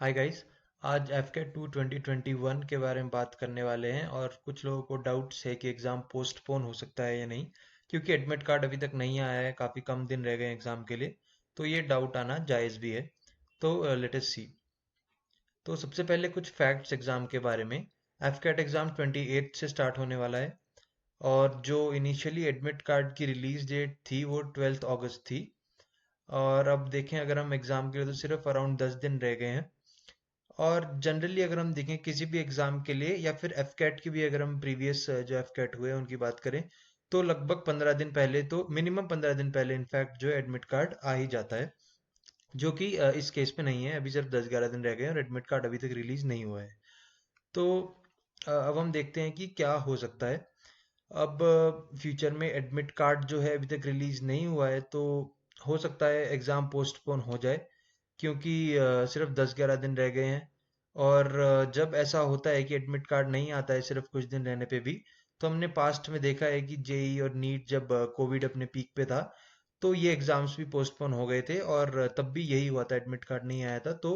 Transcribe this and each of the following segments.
Hi guys. आज एफकेट 2 2021 के बारे में बात करने वाले हैं और कुछ लोगों को डाउट्स है कि एग्ज़ाम पोस्टपोन हो सकता है या नहीं, क्योंकि एडमिट कार्ड अभी तक नहीं आया है। काफ़ी कम दिन रह गए हैं एग्ज़ाम के लिए, तो ये डाउट आना जायज़ भी है। तो लेट अस सी। तो सबसे पहले कुछ फैक्ट्स एग्ज़ाम के बारे में। एफकेट एग्ज़ाम 28 से स्टार्ट होने वाला है और जो इनिशियली एडमिट कार्ड की रिलीज डेट थी वो 12 अगस्त थी। और अब देखें, अगर हम एग्ज़ाम के लिए, तो सिर्फ अराउंड 10 दिन रह गए हैं। और जनरली अगर हम देखें किसी भी एग्जाम के लिए या फिर एफकेट की भी, अगर हम प्रीवियस जो एफकेट हुए हैं उनकी बात करें, तो लगभग 15 दिन पहले, तो मिनिमम 15 दिन पहले इनफैक्ट जो है एडमिट कार्ड आ ही जाता है। जो कि इस केस में नहीं है। अभी सिर्फ 10-11 दिन रह गए हैं और एडमिट कार्ड अभी तक रिलीज नहीं हुआ है। तो अब हम देखते हैं कि क्या हो सकता है। अब फ्यूचर में एडमिट कार्ड जो है अभी तक रिलीज नहीं हुआ है, तो हो सकता है एग्ज़ाम पोस्टपोन हो जाए, क्योंकि सिर्फ 10-11 दिन रह गए हैं। और जब ऐसा होता है कि एडमिट कार्ड नहीं आता है सिर्फ कुछ दिन रहने पे भी, तो हमने पास्ट में देखा है कि जेई और नीट, जब कोविड अपने पीक पे था, तो ये एग्ज़ाम्स भी पोस्टपोन हो गए थे और तब भी यही हुआ था, एडमिट कार्ड नहीं आया था। तो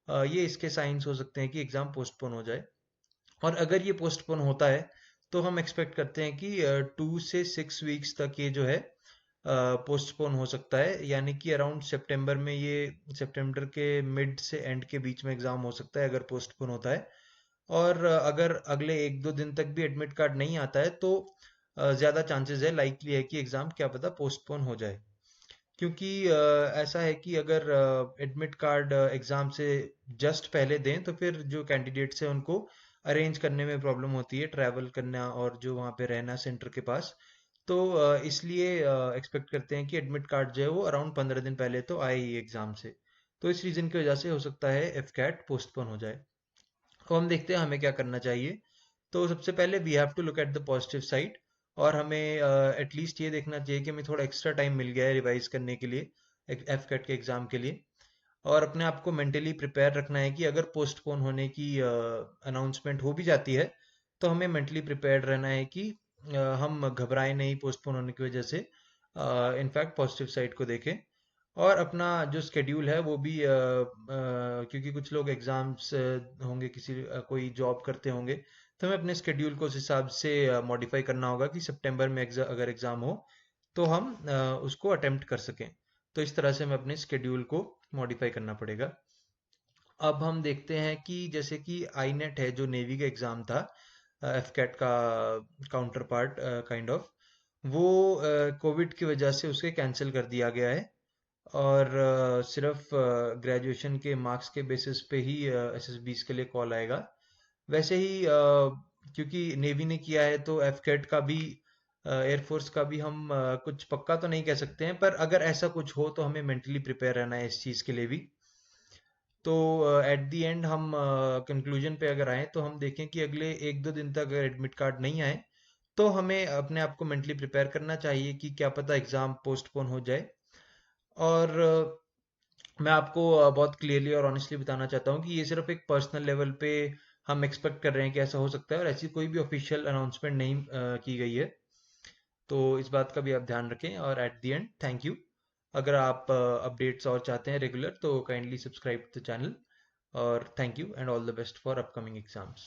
ये इसके साइंस हो सकते हैं कि एग्ज़ाम पोस्टपोन हो जाए। और अगर ये पोस्टपोन होता है, तो हम एक्सपेक्ट करते हैं कि 2 से 6 वीक्स तक ये जो है पोस्टपोन हो सकता है। यानी कि अराउंड सितंबर में, ये सितंबर के मिड से एंड के बीच में एग्जाम हो सकता है अगर पोस्टपोन होता है। और अगर अगले 1-2 दिन तक भी एडमिट कार्ड नहीं आता है, तो ज़्यादा चांसेस है, लाइकली है कि एग्ज़ाम क्या पता पोस्टपोन हो जाए। क्योंकि ऐसा है कि अगर एडमिट कार्ड एग्ज़ाम से जस्ट पहले दें, तो फिर जो कैंडिडेट्स हैं उनको अरेंज करने में प्रॉब्लम होती है, ट्रैवल करना और जो वहाँ पे रहना सेंटर के पास। तो इसलिए एक्सपेक्ट करते हैं कि एडमिट कार्ड जो है वो अराउंड 15 दिन पहले तो आए ही एग्ज़ाम से। तो इस रीज़न की वजह से हो सकता है एफ कैट पोस्टपोन हो जाए। तो हम देखते हैं हमें क्या करना चाहिए। तो सबसे पहले we have to look at the positive side, और हमें एटलीस्ट ये देखना चाहिए कि हमें थोड़ा एक्स्ट्रा टाइम मिल गया है रिवाइज करने के लिए, एफ कैट के एग्ज़ाम के लिए। और अपने आप को मेंटली प्रिपेयर रखना है कि अगर पोस्टपोन होने की अनाउंसमेंट हो भी जाती है, तो हमें मेंटली प्रिपेयर्ड रहना है कि हम घबराएं नहीं पोस्टपोन होने की वजह से। इनफैक्ट पॉजिटिव साइड को देखें और अपना जो स्केड्यूल है वो भी क्योंकि कुछ लोग एग्जाम्स होंगे, कोई जॉब करते होंगे, तो हमें अपने स्केड्यूल को उस हिसाब से मॉडिफाई करना होगा कि सितंबर में अगर एग्ज़ाम हो, तो हम उसको अटेम्प्ट कर सकें। तो इस तरह से हमें अपने स्केड्यूल को मॉडिफाई करना पड़ेगा। अब हम देखते हैं कि जैसे कि आई नेट है, जो नेवी का एग्ज़ाम था, एफ कैट का काउंटर पार्ट काइंड ऑफ, वो कोविड की वजह से उसे कैंसिल कर दिया गया है। और सिर्फ ग्रेजुएशन के मार्क्स के बेसिस पे ही एसएसबीस के लिए कॉल आएगा। वैसे ही क्योंकि नेवी ने किया है, तो एफकेट का भी, एयरफोर्स का भी हम कुछ पक्का तो नहीं कह सकते हैं, पर अगर ऐसा कुछ हो तो हमें मेंटली प्रिपेयर रहना है इस चीज़ के लिए भी। तो एट दी एंड हम कंक्लूजन पे अगर आए, तो हम देखें कि अगले 1-2 दिन तक अगर एडमिट कार्ड नहीं आए, तो हमें अपने आप को मेंटली प्रिपेयर करना चाहिए कि क्या पता एग्ज़ाम पोस्टपोन हो जाए। और मैं आपको बहुत क्लियरली और ऑनेस्टली बताना चाहता हूँ कि ये सिर्फ एक पर्सनल लेवल पे हम एक्सपेक्ट कर रहे हैं कि ऐसा हो सकता है, और ऐसी कोई भी ऑफिशियल अनाउंसमेंट नहीं की गई है। तो इस बात का भी आप ध्यान रखें। और at the end, thank you. अगर आप अपडेट्स और चाहते हैं रेगुलर, तो काइंडली सब्सक्राइब द चैनल। और thank you and all the best for upcoming exams.